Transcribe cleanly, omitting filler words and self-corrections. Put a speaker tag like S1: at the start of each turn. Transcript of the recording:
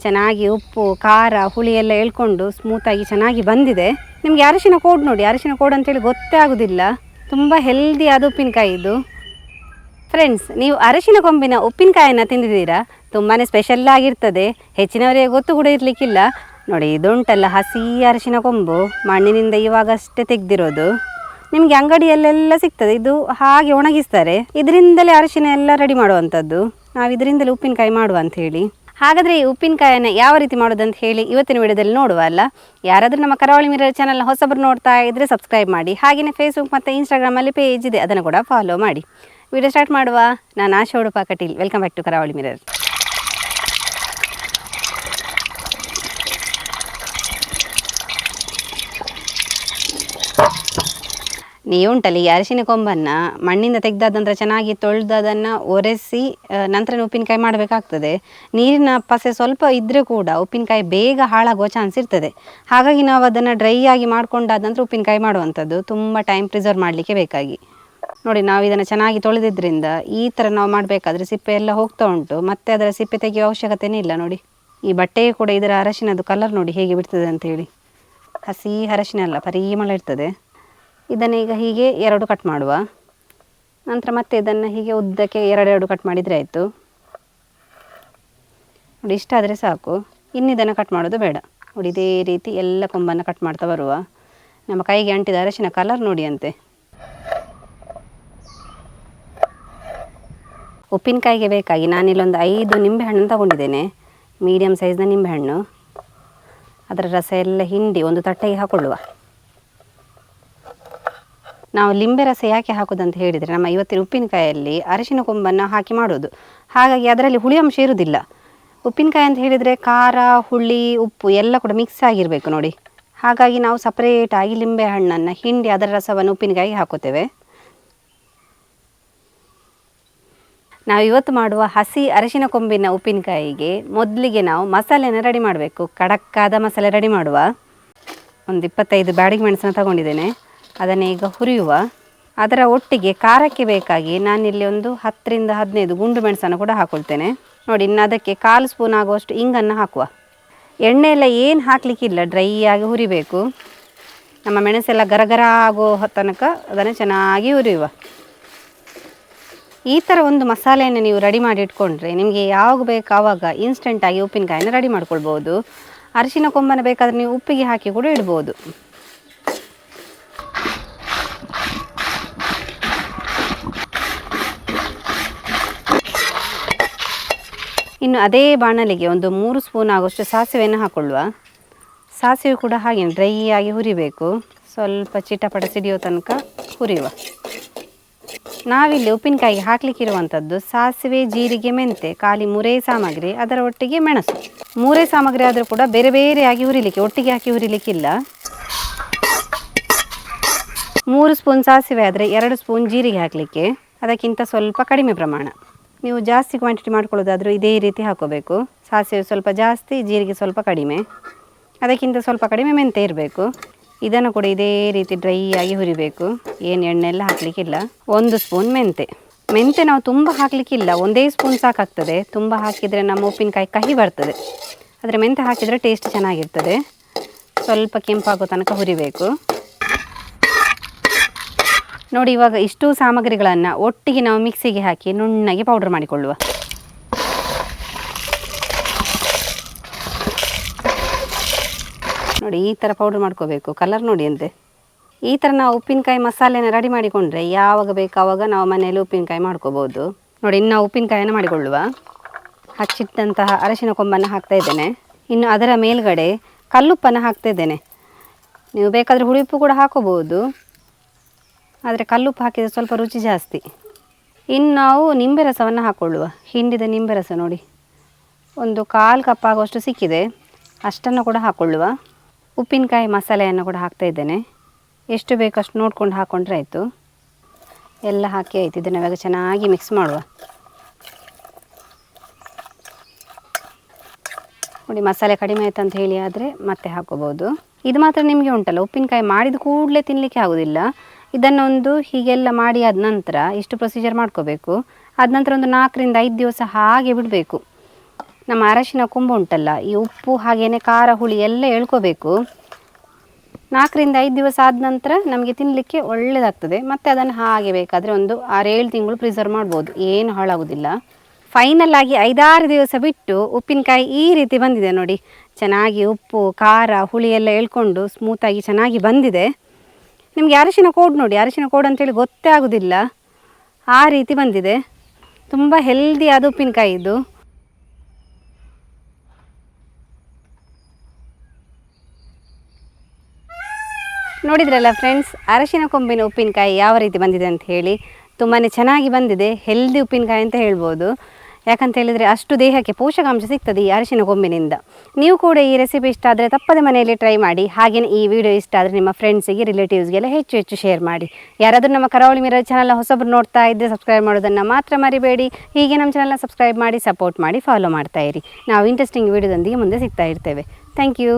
S1: ಚೆನ್ನಾಗಿ ಉಪ್ಪು ಖಾರ ಹುಳಿ ಎಲ್ಲ ಎಳ್ಕೊಂಡು ಸ್ಮೂತಾಗಿ ಚೆನ್ನಾಗಿ ಬಂದಿದೆ. ನಿಮಗೆ ಅರಿಶಿನ ಕೋಡ್ ನೋಡಿ, ಅರಿಶಿನ ಕೋಡ್ ಅಂತೇಳಿ ಗೊತ್ತೇ ಆಗೋದಿಲ್ಲ. ತುಂಬ ಹೆಲ್ದಿ ಆದ ಉಪ್ಪಿನಕಾಯಿ ಇದು. ಫ್ರೆಂಡ್ಸ್, ನೀವು ಅರಿಶಿನ ಕೊಂಬಿನ ಉಪ್ಪಿನಕಾಯನ್ನು ತಿಂದಿದ್ದೀರಾ? ತುಂಬಾ ಸ್ಪೆಷಲ್ ಆಗಿರ್ತದೆ, ಹೆಚ್ಚಿನವರಿಗೆ ಗೊತ್ತು ಕೂಡ ಇರಲಿಕ್ಕಿಲ್ಲ. ನೋಡಿ, ಇದುಂಟಲ್ಲ ಹಸಿ ಅರಿಶಿನ ಕೊಂಬು, ಮಣ್ಣಿನಿಂದ ಇವಾಗಷ್ಟೇ ತೆಗೆದಿರೋದು. ನಿಮಗೆ ಅಂಗಡಿಯಲ್ಲೆಲ್ಲ ಸಿಗ್ತದೆ. ಇದು ಹಾಗೆ ಒಣಗಿಸ್ತಾರೆ. ಇದರಿಂದಲೇ ಅರಿಶಿನ ಎಲ್ಲ ರೆಡಿ ಮಾಡುವಂಥದ್ದು. ನಾವು ಇದರಿಂದಲೇ ಉಪ್ಪಿನಕಾಯಿ ಮಾಡುವ ಅಂತ ಹೇಳಿ. ಹಾಗಾದರೆ ಈ ಉಪ್ಪಿನಕಾಯನ್ನು ಯಾವ ರೀತಿ ಮಾಡೋದಂತ ಹೇಳಿ ಇವತ್ತಿನ ವಿಡಿಯೋದಲ್ಲಿ ನೋಡುವ ಅಲ್ಲ. ಯಾರಾದರೂ ನಮ್ಮ ಕರಾವಳಿ ಮಿರರ್ ಚಾನಲ್ನ ಹೊಸಬರು ನೋಡ್ತಾ ಇದ್ದರೆ ಸಬ್ಸ್ಕ್ರೈಬ್ ಮಾಡಿ. ಹಾಗೆಯೇ ಫೇಸ್ಬುಕ್ ಮತ್ತು ಇನ್ಸ್ಟಾಗ್ರಾಮಲ್ಲಿ ಪೇಜ್ ಇದೆ, ಅದನ್ನು ಕೂಡ ಫಾಲೋ ಮಾಡಿ. ವಿಡಿಯೋ ಸ್ಟಾರ್ಟ್ ಮಾಡುವ. ನಾನು Asha Udupa Kateel. Welcome back to Karavali mirror. ನೀವುಂಟಲ್ಲ ಈ ಅರಿಶಿನ ಕೊಂಬನ್ನು ಮಣ್ಣಿಂದ ತೆಗೆದಾದ ನಂತರ ಚೆನ್ನಾಗಿ ತೊಳೆದು ಅದನ್ನು ಒರೆಸಿ ನಂತರ ಉಪ್ಪಿನಕಾಯಿ ಮಾಡಬೇಕಾಗ್ತದೆ. ನೀರಿನ ಪಸೆ ಸ್ವಲ್ಪ ಇದ್ದರೆ ಕೂಡ ಉಪ್ಪಿನಕಾಯಿ ಬೇಗ ಹಾಳಾಗುವ ಚಾನ್ಸ್ ಇರ್ತದೆ. ಹಾಗಾಗಿ ನಾವು ಅದನ್ನು ಡ್ರೈ ಆಗಿ ಮಾಡ್ಕೊಂಡಾದ ನಂತರ ಉಪ್ಪಿನಕಾಯಿ ಮಾಡುವಂಥದ್ದು. ತುಂಬ ಟೈಮ್ ಪ್ರಿಸರ್ವ್ ಮಾಡಲಿಕ್ಕೆ ಬೇಕಾಗಿ. ನೋಡಿ, ನಾವು ಇದನ್ನು ಚೆನ್ನಾಗಿ ತೊಳೆದಿದ್ದರಿಂದ ಈ ಥರ ನಾವು ಮಾಡಬೇಕಾದ್ರೆ ಸಿಪ್ಪೆ ಎಲ್ಲ ಹೋಗ್ತಾ ಉಂಟು. ಮತ್ತೆ ಅದರ ಸಿಪ್ಪೆ ತೆಗೆಯುವ ಅವಶ್ಯಕತೆಯೇ ಇಲ್ಲ. ನೋಡಿ, ಈ ಬಟ್ಟೆಗೆ ಕೂಡ ಇದರ ಅರಶಿನದು ಕಲರ್ ನೋಡಿ ಹೇಗೆ ಬಿಡ್ತದೆ ಅಂತೇಳಿ. ಹಸಿ ಅರಶಿನ ಅಲ್ಲ, ಪರಿಮಳ ಇರ್ತದೆ. ಇದನ್ನು ಈಗ ಹೀಗೆ 2 ಕಟ್ ಮಾಡುವ. ನಂತರ ಮತ್ತೆ ಇದನ್ನು ಹೀಗೆ ಉದ್ದಕ್ಕೆ 2 ಕಟ್ ಮಾಡಿದರೆ ಆಯಿತು. ನೋಡಿ, ಇಷ್ಟ ಆದರೆ ಸಾಕು. ಇನ್ನಿದನ್ನು ಕಟ್ ಮಾಡೋದು ಬೇಡ. ನೋಡಿ, ಇದೇ ರೀತಿ ಎಲ್ಲ ಕೊಂಬನ್ನು ಕಟ್ ಮಾಡ್ತಾ ಬರುವ. ನಮ್ಮ ಕೈಗೆ ಅಂಟಿದ ಅರಶಿನ ಕಲರ್ ನೋಡಿ ಅಂತೆ. ಉಪ್ಪಿನಕಾಯಿಗೆ ಬೇಕಾಗಿ ನಾನಿಲ್ಲೊಂದು 5 ನಿಂಬೆಹಣ್ಣು ತಗೊಂಡಿದ್ದೇನೆ. ಮೀಡಿಯಮ್ ಸೈಜ್ನ ನಿಂಬೆಹಣ್ಣು. ಅದರ ರಸ ಎಲ್ಲ ಹಿಂಡಿ ಒಂದು ತಟ್ಟೆಗೆ ಹಾಕೊಳ್ಳುವ. ನಾವು ಲಿಂಬೆ ರಸ ಯಾಕೆ ಹಾಕೋದಂತ ಹೇಳಿದರೆ, ನಮ್ಮ ಇವತ್ತಿನ ಉಪ್ಪಿನಕಾಯಲ್ಲಿ ಅರಿಶಿನ ಕೊಂಬನ್ನು ಹಾಕಿ ಮಾಡೋದು. ಹಾಗಾಗಿ ಅದರಲ್ಲಿ ಹುಳಿ ಅಂಶ ಇರುವುದಿಲ್ಲ. ಉಪ್ಪಿನಕಾಯಿ ಅಂತ ಹೇಳಿದರೆ ಖಾರ, ಹುಳಿ, ಉಪ್ಪು ಎಲ್ಲ ಕೂಡ ಮಿಕ್ಸ್ ಆಗಿರಬೇಕು ನೋಡಿ. ಹಾಗಾಗಿ ನಾವು ಸಪ್ರೇಟಾಗಿ ಲಿಂಬೆ ಹಣ್ಣನ್ನು ಹಿಂಡಿ ಅದರ ರಸವನ್ನು ಉಪ್ಪಿನಕಾಯಿಗೆ ಹಾಕೋತೇವೆ. ನಾವು ಇವತ್ತು ಮಾಡುವ ಹಸಿ ಅರಿಶಿನ ಕೊಂಬಿನ ಉಪ್ಪಿನಕಾಯಿಗೆ ಮೊದಲಿಗೆ ನಾವು ಮಸಾಲೆಯನ್ನು ರೆಡಿ ಮಾಡಬೇಕು. ಖಡಕ್ಕಾದ ಮಸಾಲೆ ರೆಡಿ ಮಾಡುವ. ಒಂದು 25 ಬ್ಯಾಡಗಿ ಮೆಣಸನ್ನು ತಗೊಂಡಿದ್ದೇನೆ. ಅದನ್ನು ಈಗ ಹುರಿಯುವ. ಅದರ ಒಟ್ಟಿಗೆ ಖಾರಕ್ಕೆ ಬೇಕಾಗಿ ನಾನಿಲ್ಲಿ ಒಂದು 10 ರಿಂದ 15 ಗುಂಡು ಮೆಣಸನ್ನು ಕೂಡ ಹಾಕ್ಕೊಳ್ತೇನೆ. ನೋಡಿ, ಇನ್ನು ಅದಕ್ಕೆ 1/4 ಸ್ಪೂನ್ ಆಗುವಷ್ಟು ಇಂಗನ್ನು ಹಾಕುವ. ಎಣ್ಣೆ ಎಲ್ಲ ಏನು ಹಾಕಲಿಕ್ಕಿಲ್ಲ, ಡ್ರೈ ಆಗಿ ಹುರಿಬೇಕು. ನಮ್ಮ ಮೆಣಸೆಲ್ಲ ಗರಗರ ಆಗೋ ತನಕ ಅದನ್ನು ಚೆನ್ನಾಗಿ ಹುರಿಯುವ. ಈ ಥರ ಒಂದು ಮಸಾಲೆಯನ್ನು ನೀವು ರೆಡಿ ಮಾಡಿ ಇಟ್ಕೊಂಡ್ರೆ ನಿಮಗೆ ಯಾವಾಗ ಬೇಕು ಆವಾಗ ಇನ್ಸ್ಟೆಂಟಾಗಿ ಉಪ್ಪಿನಕಾಯಿನ ರೆಡಿ ಮಾಡ್ಕೊಳ್ಬೋದು. ಅರಿಶಿನ ಕೊಂಬನ್ನು ಬೇಕಾದರೆ ನೀವು ಉಪ್ಪಿಗೆ ಹಾಕಿ ಕೂಡ ಇಡ್ಬೋದು. ಇನ್ನು ಅದೇ ಬಾಣಲೆಗೆ ಒಂದು 3 ಸ್ಪೂನ್ ಆಗುವಷ್ಟು ಸಾಸಿವೆಯನ್ನು ಹಾಕ್ಕೊಳ್ಳುವ. ಸಾಸಿವೆ ಕೂಡ ಹಾಗೆ ಡ್ರೈ ಆಗಿ ಹುರಿಬೇಕು. ಸ್ವಲ್ಪ ಚಿಟಪಟ ಸಿಡಿಯೋ ತನಕ ಹುರಿಯುವ. ನಾವಿಲ್ಲಿ ಉಪ್ಪಿನಕಾಯಿಗೆ ಹಾಕಲಿಕ್ಕಿರುವಂಥದ್ದು ಸಾಸಿವೆ, ಜೀರಿಗೆ, ಮೆಂತೆ, ಖಾಲಿ 3 ಸಾಮಗ್ರಿ. ಅದರ ಒಟ್ಟಿಗೆ ಮೆಣಸು. 3 ಸಾಮಗ್ರಿ ಆದರೂ ಕೂಡ ಬೇರೆ ಬೇರೆಯಾಗಿ ಹುರಿಲಿಕ್ಕೆ, ಒಟ್ಟಿಗೆ ಹಾಕಿ ಹುರಿಲಿಕ್ಕಿಲ್ಲ. 3 ಸ್ಪೂನ್ ಸಾಸಿವೆ ಆದರೆ 2 ಸ್ಪೂನ್ ಜೀರಿಗೆ ಹಾಕಲಿಕ್ಕೆ, ಅದಕ್ಕಿಂತ ಸ್ವಲ್ಪ ಕಡಿಮೆ ಪ್ರಮಾಣ. ನೀವು ಜಾಸ್ತಿ ಕ್ವಾಂಟಿಟಿ ಮಾಡ್ಕೊಳ್ಳೋದಾದರೂ ಇದೇ ರೀತಿ ಹಾಕೋಬೇಕು. ಸಾಸಿವೆ ಸ್ವಲ್ಪ ಜಾಸ್ತಿ, ಜೀರಿಗೆ ಸ್ವಲ್ಪ ಕಡಿಮೆ, ಅದಕ್ಕಿಂತ ಸ್ವಲ್ಪ ಕಡಿಮೆ ಮೆಂತೆ ಇರಬೇಕು. ಇದನ್ನು ಕೂಡ ಇದೇ ರೀತಿ ಡ್ರೈ ಆಗಿ ಹುರಿಬೇಕು. ಏನು ಎಣ್ಣೆ ಎಲ್ಲ ಹಾಕಲಿಕ್ಕಿಲ್ಲ. 1 ಸ್ಪೂನ್ ಮೆಂತೆ ನಾವು ತುಂಬ ಹಾಕಲಿಕ್ಕಿಲ್ಲ, 1 ಸ್ಪೂನ್ ಸಾಕಾಗ್ತದೆ. ತುಂಬ ಹಾಕಿದರೆ ನಮ್ಮ ಉಪ್ಪಿನಕಾಯಿ ಕಹಿ ಬರ್ತದೆ. ಆದರೆ ಮೆಂತೆ ಹಾಕಿದರೆ ಟೇಸ್ಟ್ ಚೆನ್ನಾಗಿರ್ತದೆ. ಸ್ವಲ್ಪ ಕೆಂಪಾಗೋ ತನಕ ಹುರಿಬೇಕು. ನೋಡಿ, ಇವಾಗ ಇಷ್ಟು ಸಾಮಗ್ರಿಗಳನ್ನು ಒಟ್ಟಿಗೆ ನಾವು ಮಿಕ್ಸಿಗೆ ಹಾಕಿ ನುಣ್ಣಗೆ ಪೌಡರ್ ಮಾಡಿಕೊಳ್ಳುವ. ನೋಡಿ, ಈ ಥರ ಪೌಡರ್ ಮಾಡ್ಕೋಬೇಕು. ಕಲರ್ ನೋಡಿ ಅಂತೆ. ಈ ಥರ ನಾವು ಉಪ್ಪಿನಕಾಯಿ ಮಸಾಲೆನ ರೆಡಿ ಮಾಡಿಕೊಂಡ್ರೆ ಯಾವಾಗ ಬೇಕು ಆವಾಗ ನಾವು ಮನೆಯಲ್ಲಿ ಉಪ್ಪಿನಕಾಯಿ ಮಾಡ್ಕೋಬೋದು. ನೋಡಿ, ಇನ್ನು ನಾವು ಉಪ್ಪಿನಕಾಯಿನ ಮಾಡಿಕೊಳ್ಳುವ. ಹಚ್ಚಿಟ್ಟಂತಹ ಅರಿಶಿನ ಕೊಂಬನ್ನು ಹಾಕ್ತಾ ಇದ್ದೇನೆ. ಇನ್ನು ಅದರ ಮೇಲ್ಗಡೆ ಕಲ್ಲುಪ್ಪನ್ನು ಹಾಕ್ತಾ ಇದ್ದೇನೆ. ನೀವು ಬೇಕಾದರೆ ಹುಳಿ ಉಪ್ಪು ಕೂಡ ಹಾಕೋಬೋದು, ಆದರೆ ಕಲ್ಲುಪ್ಪು ಹಾಕಿದರೆ ಸ್ವಲ್ಪ ರುಚಿ ಜಾಸ್ತಿ. ಇನ್ನು ನಾವು ನಿಂಬೆ ರಸವನ್ನು ಹಾಕ್ಕೊಳ್ಳುವ. ಹಿಂಡಿದ ನಿಂಬೆ ರಸ ನೋಡಿ, ಒಂದು 1/4 ಕಪ್ ಆಗುವಷ್ಟು ಸಿಕ್ಕಿದೆ. ಅಷ್ಟನ್ನು ಕೂಡ ಹಾಕ್ಕೊಳ್ಳುವ. ಉಪ್ಪಿನಕಾಯಿ ಮಸಾಲೆಯನ್ನು ಕೂಡ ಹಾಕ್ತಾ ಇದ್ದೇನೆ. ಎಷ್ಟು ಬೇಕಷ್ಟು ನೋಡ್ಕೊಂಡು ಹಾಕ್ಕೊಂಡ್ರೆ ಆಯಿತು. ಎಲ್ಲ ಹಾಕಿ ಆಯಿತು. ಇದನ್ನು ಇವಾಗ ಚೆನ್ನಾಗಿ ಮಿಕ್ಸ್ ಮಾಡುವ. ನೋಡಿ, ಮಸಾಲೆ ಕಡಿಮೆ ಆಯ್ತು ಅಂತ ಹೇಳಿ ಆದರೆ ಮತ್ತೆ ಹಾಕೋಬೋದು. ಇದು ಮಾತ್ರ ನಿಮಗೆ ಉಂಟಲ್ಲ, ಉಪ್ಪಿನಕಾಯಿ ಮಾಡಿದ ಕೂಡಲೇ ತಿನ್ನಲಿಕ್ಕೆ ಆಗೋದಿಲ್ಲ. ಇದನ್ನೊಂದು ಹೀಗೆಲ್ಲ ಮಾಡಿ ಆದ ನಂತರ ಇಷ್ಟು ಪ್ರೊಸೀಜರ್ ಮಾಡ್ಕೋಬೇಕು. ಆದ ನಂತರ ಒಂದು 4 ರಿಂದ 5 ದಿವಸ ಹಾಗೆ ಬಿಡಬೇಕು. ನಮ್ಮ ಅರಶಿನ ಕೊಂಬು ಉಂಟಲ್ಲ, ಈ ಉಪ್ಪು ಹಾಗೆಯೇ ಖಾರ ಹುಳಿ ಎಲ್ಲ ಎಳ್ಕೋಬೇಕು. 4ರಿಂದ 5 ದಿವಸ ಆದ ನಂತರ ನಮಗೆ ತಿನ್ನಲಿಕ್ಕೆ ಒಳ್ಳೆಯದಾಗ್ತದೆ. ಮತ್ತು ಅದನ್ನು ಹಾಗೆ ಬೇಕಾದರೆ ಒಂದು 6-7 ತಿಂಗಳು ಪ್ರಿಸರ್ವ್ ಮಾಡ್ಬೋದು, ಏನು ಹಾಳಾಗೋದಿಲ್ಲ. ಫೈನಲ್ ಆಗಿ 5-6 ದಿವಸ ಬಿಟ್ಟು ಉಪ್ಪಿನಕಾಯಿ ಈ ರೀತಿ ಬಂದಿದೆ ನೋಡಿ. ಚೆನ್ನಾಗಿ ಉಪ್ಪು ಖಾರ ಹುಳಿ ಎಲ್ಲ ಎಳ್ಕೊಂಡು ಸ್ಮೂತಾಗಿ ಚೆನ್ನಾಗಿ ಬಂದಿದೆ. ನಿಮಗೆ ಅರಶಿನ ಕೋಡ್ ನೋಡಿ, ಅರಶಿನ ಕೋಡ್ ಅಂತೇಳಿ ಗೊತ್ತೇ ಆಗೋದಿಲ್ಲ, ಆ ರೀತಿ ಬಂದಿದೆ. ತುಂಬ ಹೆಲ್ದಿ ಆದ ಉಪ್ಪಿನಕಾಯಿ ಇದು. ನೋಡಿದ್ರಲ್ಲ ಫ್ರೆಂಡ್ಸ್, ಅರಶಿನ ಕೊಂಬಿನ ಉಪ್ಪಿನಕಾಯಿ ಯಾವ ರೀತಿ ಬಂದಿದೆ ಅಂತ ಹೇಳಿ. ತುಂಬಾ ಚೆನ್ನಾಗಿ ಬಂದಿದೆ, ಹೆಲ್ದಿ ಉಪ್ಪಿನಕಾಯಿ ಅಂತ ಹೇಳ್ಬೋದು. ಯಾಕಂತ ಹೇಳಿದರೆ ಅಷ್ಟು ದೇಹಕ್ಕೆ ಪೋಷಕಾಂಶ ಸಿಗ್ತದೆ ಈ ಅರಶಿನ ಕೊಂಬಿನಿಂದ. ನೀವು ಕೂಡ ಈ ರೆಸಿಪಿ ಇಷ್ಟ ಆದರೆ ತಪ್ಪದೆ ಮನೆಯಲ್ಲಿ ಟ್ರೈ ಮಾಡಿ. ಹಾಗೆಯೇ ಈ ವಿಡಿಯೋ ಇಷ್ಟ ಆದರೆ ನಿಮ್ಮ ಫ್ರೆಂಡ್ಸಿಗೆ ರಿಲೇಟಿವ್ಸ್ಗೆಲ್ಲ ಹೆಚ್ಚು ಶೇರ್ ಮಾಡಿ. ಯಾರಾದರೂ ನಮ್ಮ ಕರಾವಳಿ ಮಿರರ್ ಚಾನಲ್ನ ಹೊಸಬರು ನೋಡ್ತಾ ಇದ್ದರೆ ಸಬ್ಸ್ಕ್ರೈಬ್ ಮಾಡೋದನ್ನು ಮಾತ್ರ ಮರಿಬೇಡಿ. ಹೀಗೆ ನಮ್ಮ ಚಾನಲ್ನ ಸಬ್ಸ್ಕ್ರೈಬ್ ಮಾಡಿ, ಸಪೋರ್ಟ್ ಮಾಡಿ, ಫಾಲೋ ಮಾಡ್ತಾ ಇರಿ. ನಾವು ಇಂಟ್ರೆಸ್ಟಿಂಗ್ ವಿಡಿಯೋದೊಂದಿಗೆ ಮುಂದೆ ಸಿಗ್ತಾ ಇರ್ತೇವೆ. Thank you.